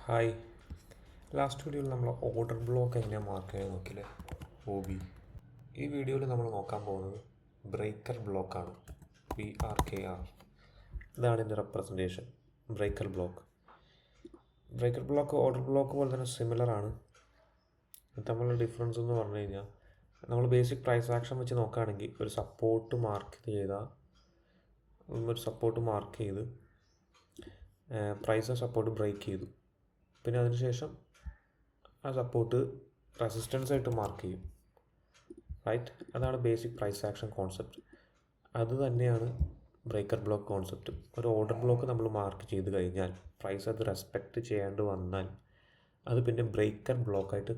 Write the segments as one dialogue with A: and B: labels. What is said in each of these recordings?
A: Hi. Last വീഡിയോയിൽ നമ്മൾ order block എങ്ങനെയാണ് മാർക്ക് ചെയ്യാൻ നോക്കില്ലേ, OB. ഈ വീഡിയോയിൽ നമ്മൾ നോക്കാൻ പോകുന്നത് ബ്രേക്കർ ബ്ലോക്കാണ്. BRKR. ഇതാണ് ഇതിൻ്റെ representation. Breaker block. Breaker block order block പോലെ തന്നെ സിമിലർ ആണ്. തമ്മിലുള്ള ഡിഫറൻസ് എന്ന് പറഞ്ഞു കഴിഞ്ഞാൽ, നമ്മൾ ബേസിക് പ്രൈസ് ആക്ഷൻ വെച്ച് നോക്കുകയാണെങ്കിൽ ഒരു സപ്പോർട്ട് മാർക്ക് ചെയ്ത് പ്രൈസ് സപ്പോർട്ട് ബ്രേക്ക് ചെയ്തു, പിന്നെ അതിനുശേഷം ആ സപ്പോർട്ട് റെസിസ്റ്റൻസ് ആയിട്ട് മാർക്ക് ചെയ്യും, റൈറ്റ്? അതാണ് ബേസിക് പ്രൈസ് ആക്ഷൻ കോൺസെപ്റ്റ്. അത് തന്നെയാണ് ബ്രേക്കർ ബ്ലോക്ക് കോൺസെപ്റ്റ്. ഒരു ഓർഡർ ബ്ലോക്ക് നമ്മൾ മാർക്ക് ചെയ്ത് കഴിഞ്ഞാൽ പ്രൈസ് അത് റെസ്പെക്റ്റ് ചെയ്യാണ്ട് വന്നാൽ അത് പിന്നെ ബ്രേക്കർ ബ്ലോക്കായിട്ട്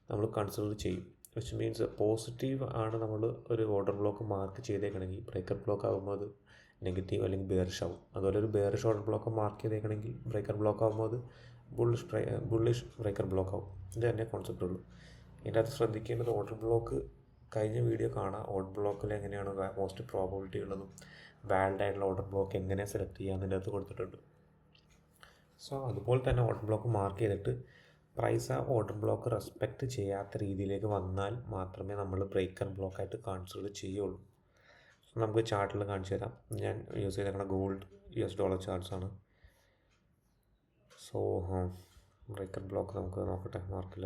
A: നമ്മൾ കൺസിഡർ ചെയ്യും. വിച്ച് മീൻസ് പോസിറ്റീവ് ആണ് നമ്മൾ ഒരു ഓർഡർ ബ്ലോക്ക് മാർക്ക് ചെയ്തേക്കണമെങ്കിൽ, ബ്രേക്കർ ബ്ലോക്ക് ആകുമ്പോൾ അത് നെഗറ്റീവ് അല്ലെങ്കിൽ ബെയറിഷ് ആവും. അതുപോലെ ഒരു ബെയറിഷ് ഓർഡർ ബ്ലോക്ക് മാർക്ക് ചെയ്തേക്കണമെങ്കിൽ ബ്രേക്കർ ബ്ലോക്ക് ആകുമ്പോൾ അത് ബുള്ളിഷ് ബ്രേക്കർ ബ്ലോക്ക് ആവും. ഇത് തന്നെ കോൺസെപ്റ്റ് ഉള്ളൂ. ഇതിൻ്റെ അകത്ത് ശ്രദ്ധിക്കേണ്ടത്, ഓർഡർ ബ്ലോക്ക് കഴിഞ്ഞ വീഡിയോ കാണാം. ഓർഡർ ബ്ലോക്കിൽ എങ്ങനെയാണ് മോസ്റ്റ് പ്രോബബിലിറ്റി ഉള്ളതും വാലിഡ് ആയിട്ടുള്ള ഓർഡർ ബ്ലോക്ക് എങ്ങനെ സെലക്ട് ചെയ്യാമെന്നതിൻ്റെ അകത്ത് കൊടുത്തിട്ടുണ്ട്. സോ അതുപോലെ തന്നെ ഓർഡർ ബ്ലോക്ക് മാർക്ക് ചെയ്തിട്ട് പ്രൈസ് ആ ഓർഡർ ബ്ലോക്ക് റെസ്പെക്റ്റ് ചെയ്യാത്ത രീതിയിലേക്ക് വന്നാൽ മാത്രമേ നമ്മൾ ബ്രേക്കർ ബ്ലോക്കായിട്ട് കൺസിഡർ ചെയ്യുള്ളൂ. നമുക്ക് ചാർട്ടിൽ കാണിച്ചു തരാം. ഞാൻ യൂസ് ചെയ്തേക്കുന്ന ഗോൾഡ് $US ചാർട്ട്സാണ്. സോ ബ്രേക്കർ ബ്ലോക്ക് നമുക്ക് നോക്കട്ടെ മാർക്കിൽ.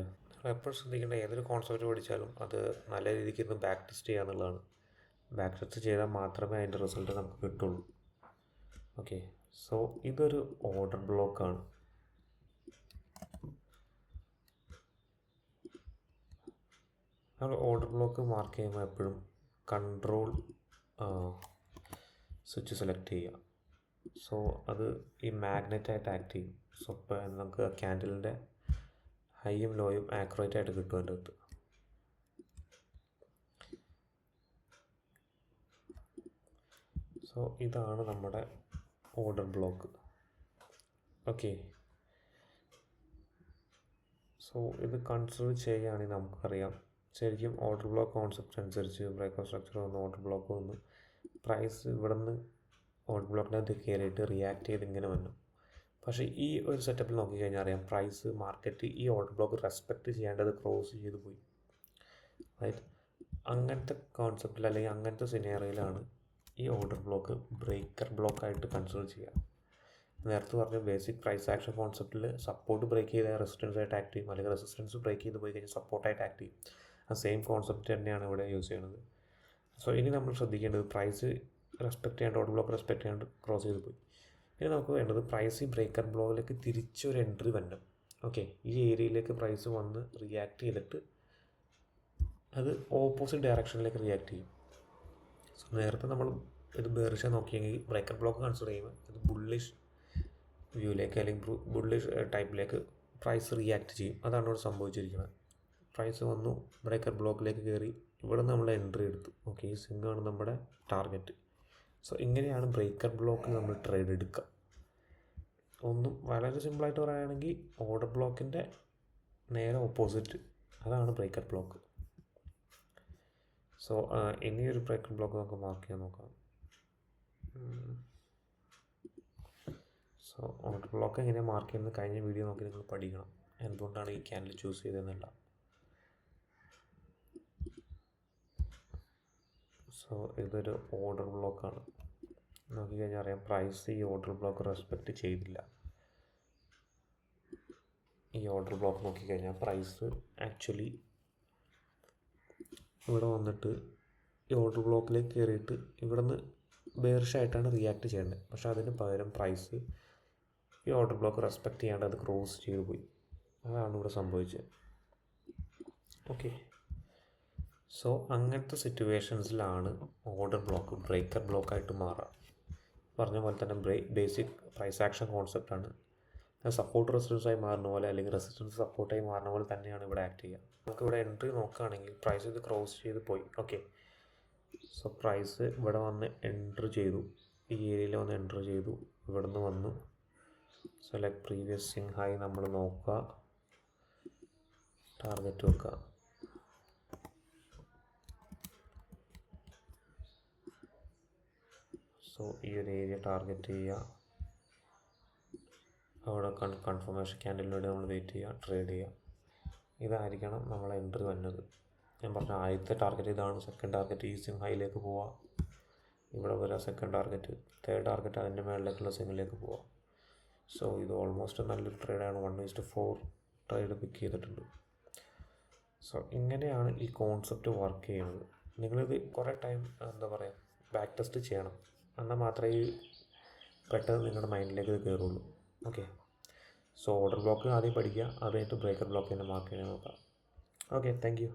A: എപ്പോഴും ശ്രദ്ധിക്കേണ്ട, ഏതൊരു കോൺസെപ്റ്റ് പഠിച്ചാലും അത് നല്ല രീതിക്ക് ഇന്ന് ബാക്ക് ടെസ്റ്റ് ചെയ്യുക എന്നുള്ളതാണ്. ബാക്ക് ടെസ്റ്റ് ചെയ്താൽ മാത്രമേ അതിൻ്റെ റിസൾട്ട് നമുക്ക് കിട്ടുള്ളൂ. ഓക്കെ, സോ ഇതൊരു ഓർഡർ ബ്ലോക്കാണ്. നമ്മൾ ഓർഡർ ബ്ലോക്ക് മാർക്ക് ചെയ്യുമ്പോൾ എപ്പോഴും കൺട്രോൾ സ്വിച്ച് സെലക്ട് ചെയ്യുക. സോ അത് ഈ മാഗ്നറ്റായിട്ട് ആക്ട് ചെയ്യും. സോ ഇപ്പോൾ നമുക്ക് ക്യാൻഡിലിൻ്റെ ഹൈയും ലോയും ആക്യുറേറ്റ് ആയിട്ട് കിട്ടും അതിൻ്റെ അകത്ത്. സോ ഇതാണ് നമ്മുടെ ഓർഡർ ബ്ലോക്ക്. ഓക്കെ, സോ ഇത് കൺസിഡർ ചെയ്യുകയാണെങ്കിൽ നമുക്കറിയാം, ശരിക്കും ഓർഡർ ബ്ലോക്ക് കോൺസെപ്റ്റ് അനുസരിച്ച് ബ്രേക്കർ സ്ട്രക്ചർ വന്ന് ഓർഡർ ബ്ലോക്ക് വന്ന് പ്രൈസ് ഇവിടെ നിന്ന് ഓർഡർ ബ്ലോക്കിനകത്ത് കയറിയിട്ട് റിയാക്ട് ചെയ്ത് ഇങ്ങനെ വന്നു. പക്ഷേ ഈ ഒരു സെറ്റപ്പിൽ നോക്കിക്കഴിഞ്ഞാൽ അറിയാം, പ്രൈസ് മാർക്കറ്റ് ഈ ഓർഡർ ബ്ലോക്ക് റെസ്പെക്റ്റ് ചെയ്യേണ്ടത് ക്രോസ് ചെയ്ത് പോയി, റൈറ്റ്? അങ്ങനത്തെ കോൺസെപ്റ്റിൽ അല്ലെങ്കിൽ അങ്ങനത്തെ സിനാറിയോയിലാണ് ഈ ഓർഡർ ബ്ലോക്ക് ബ്രേക്കർ ബ്ലോക്കായിട്ട് കൺസിഡർ ചെയ്യുക. നേരത്തെ പറഞ്ഞ ബേസിക് പ്രൈസ് ആക്ഷൻ കോൺസെപ്റ്റിൽ സപ്പോർട്ട് ബ്രേക്ക് ചെയ്താൽ റെസിസ്റ്റൻസ് ആയിട്ട് ആക്ട് ചെയ്യും, അല്ലെങ്കിൽ റെസിസ്റ്റൻസ് ബ്രേക്ക് ചെയ്ത് പോയി കഴിഞ്ഞാൽ സപ്പോർട്ടായിട്ട് ആക്ട് ചെയ്യും. ആ സെയിം കോൺസെപ്റ്റ് തന്നെയാണ് ഇവിടെ യൂസ് ചെയ്യുന്നത്. സോ ഇനി നമ്മൾ ശ്രദ്ധിക്കേണ്ടത്, പ്രൈസ് റെസ്പെക്റ്റ് ചെയ്യാണ്ട് ഓർഡർ ബ്ലോക്ക് റെസ്പെക്റ്റ് ചെയ്യാണ്ട് ക്രോസ് ചെയ്ത് പോയി. ഇനി നമുക്ക് വേണ്ടത് പ്രൈസ് ഈ ബ്രേക്കർ ബ്ലോക്കിലേക്ക് തിരിച്ചൊരു എൻട്രി വരണം. ഓക്കെ, ഈ ഏരിയയിലേക്ക് പ്രൈസ് വന്ന് റിയാക്ട് ചെയ്തിട്ട് അത് ഓപ്പോസിറ്റ് ഡയറക്ഷനിലേക്ക് റിയാക്ട് ചെയ്യും. സോ നേരത്തെ നമ്മൾ ഇത് ബെയറിഷ നോക്കിയെങ്കിൽ ബ്രേക്കർ ബ്ലോക്ക് കൺസിഡർ ചെയ്യുമ്പോൾ ഇത് ബുള്ളിഷ് വ്യൂയിലേക്ക് അല്ലെങ്കിൽ ബുള്ളിഷ് ടൈപ്പിലേക്ക് പ്രൈസ് റിയാക്ട് ചെയ്യും. അതാണ് ഇവിടെ സംഭവിച്ചിരിക്കുന്നത്. പ്രൈസ് വന്നു, ബ്രേക്കർ ബ്ലോക്കിലേക്ക് കയറി, ഇവിടെ നമ്മൾ എൻട്രി എടുത്തു. ഓക്കെ, ഈ സിംഗാണ് നമ്മുടെ ടാർഗറ്റ്. സോ ഇങ്ങനെയാണ് ബ്രേക്കർ ബ്ലോക്കിൽ നമ്മൾ ട്രേഡ് എടുക്കുക. ഒന്നും വളരെ സിമ്പിളായിട്ട് പറയുകയാണെങ്കിൽ ഓർഡർ ബ്ലോക്കിൻ്റെ നേരെ ഓപ്പോസിറ്റ്, അതാണ് ബ്രേക്കർ ബ്ലോക്ക്. സോ ഇനിയൊരു ബ്രേക്കർ ബ്ലോക്ക് നമുക്ക് മാർക്ക് ചെയ്യാൻ നോക്കാം. സോ ഓർഡർ ബ്ലോക്ക് എങ്ങനെയാണ് മാർക്ക് ചെയ്യുന്നത് കഴിഞ്ഞ വീഡിയോ നോക്കി നിങ്ങൾ പഠിക്കണം, എന്തുകൊണ്ടാണ് ഈ ക്യാൻഡിൽ ചൂസ് ചെയ്തതെന്നല്ല. സോ ഇതൊരു ഓർഡർ ബ്ലോക്കാണ്. നോക്കിക്കഴിഞ്ഞാൽ അറിയാം, പ്രൈസ് ഈ ഓർഡർ ബ്ലോക്ക് റെസ്പെക്റ്റ് ചെയ്തില്ല. ഈ ഓർഡർ ബ്ലോക്ക് നോക്കിക്കഴിഞ്ഞാൽ പ്രൈസ് ആക്ച്വലി ഇവിടെ വന്നിട്ട് ഈ ഓർഡർ ബ്ലോക്കിലേക്ക് കയറിയിട്ട് ഇവിടെ നിന്ന് ബെയറിഷായിട്ടാണ് റിയാക്ട് ചെയ്യേണ്ടത്. പക്ഷേ അതിന് പകരം പ്രൈസ് ഈ ഓർഡർ ബ്ലോക്ക് റെസ്പെക്റ്റ് ചെയ്യാണ്ട് അത് ക്രോസ് ചെയ്ത് പോയി. അതാണ് ഇവിടെ സംഭവിച്ചത്. ഓക്കെ, സോ അങ്ങനത്തെ സിറ്റുവേഷൻസിലാണ് ഓർഡർ ബ്ലോക്ക് ബ്രേക്കർ ബ്ലോക്കായിട്ട് മാറുക. പറഞ്ഞ പോലെ തന്നെ ബേസിക് പ്രൈസ് ആക്ഷൻ കോൺസെപ്റ്റാണ്. സപ്പോർട്ട് റെസിസ്റ്റൻസായി മാറുന്ന പോലെ അല്ലെങ്കിൽ റെസിസ്റ്റൻസ് സപ്പോർട്ടായി മാറുന്ന പോലെ തന്നെയാണ് ഇവിടെ ആക്ട് ചെയ്യുക. നമുക്കിവിടെ എൻട്രി നോക്കുകയാണെങ്കിൽ പ്രൈസ് ഇത് ക്രോസ് ചെയ്ത് പോയി. ഓക്കെ, സോ പ്രൈസ് ഇവിടെ വന്ന് എൻട്രി ചെയ്തു, ഈ ഏരിയയിൽ വന്ന് എൻട്രി ചെയ്തു, ഇവിടെ നിന്ന് വന്നു. So like previous swing high നമ്മൾ നോക്കുക, ടാർഗറ്റ് വെക്കുക. സോ ഈ ഒരു ഏരിയ ടാർഗറ്റ് ചെയ്യുക, അവിടെ കൺഫർമേഷൻ ക്യാൻഡിലിന് വേണ്ടി നമ്മൾ വെയിറ്റ് ചെയ്യുക, ട്രേഡ് ചെയ്യുക. ഇതായിരിക്കണം നമ്മളെ എൻട്രി വന്നത്. ഞാൻ പറഞ്ഞ ആദ്യത്തെ ടാർഗറ്റ് ഇതാണ്. സെക്കൻഡ് ടാർഗറ്റ് ഈ സ്വിംഗ് ഹൈയിലേക്ക് പോവാം, ഇവിടെ വരാം. സെക്കൻഡ് ടാർഗറ്റ്, തേർഡ് ടാർഗറ്റ് അതിൻ്റെ മേളിലേക്കുള്ള സ്വിങ്ങിലേക്ക് പോവാം. സോ ഇത് ഓൾമോസ്റ്റ് നല്ലൊരു ട്രേഡാണ്. 1:4 ട്രേഡ് പിക്ക് ചെയ്തിട്ടുണ്ട്. സോ ഇങ്ങനെയാണ് ഈ കോൺസെപ്റ്റ് വർക്ക് ചെയ്യുന്നത്. നിങ്ങളിത് കുറേ ടൈം എന്താ പറയുക ബാക്ക് ടെസ്റ്റ് ചെയ്യണം, എന്നാൽ മാത്രമേ ഈ പെട്ടെന്ന് നിങ്ങളുടെ മൈൻഡിലേക്ക് ഇത് കയറുള്ളൂ. ഓക്കെ, സോ ഓർഡർ ബ്ലോക്ക് ആദ്യം പഠിക്കുക, അത് കഴിഞ്ഞിട്ട് ബ്രേക്കർ ബ്ലോക്ക് തന്നെ മാർക്ക് ചെയ്യാൻ നോക്കാം. Okay, thank you.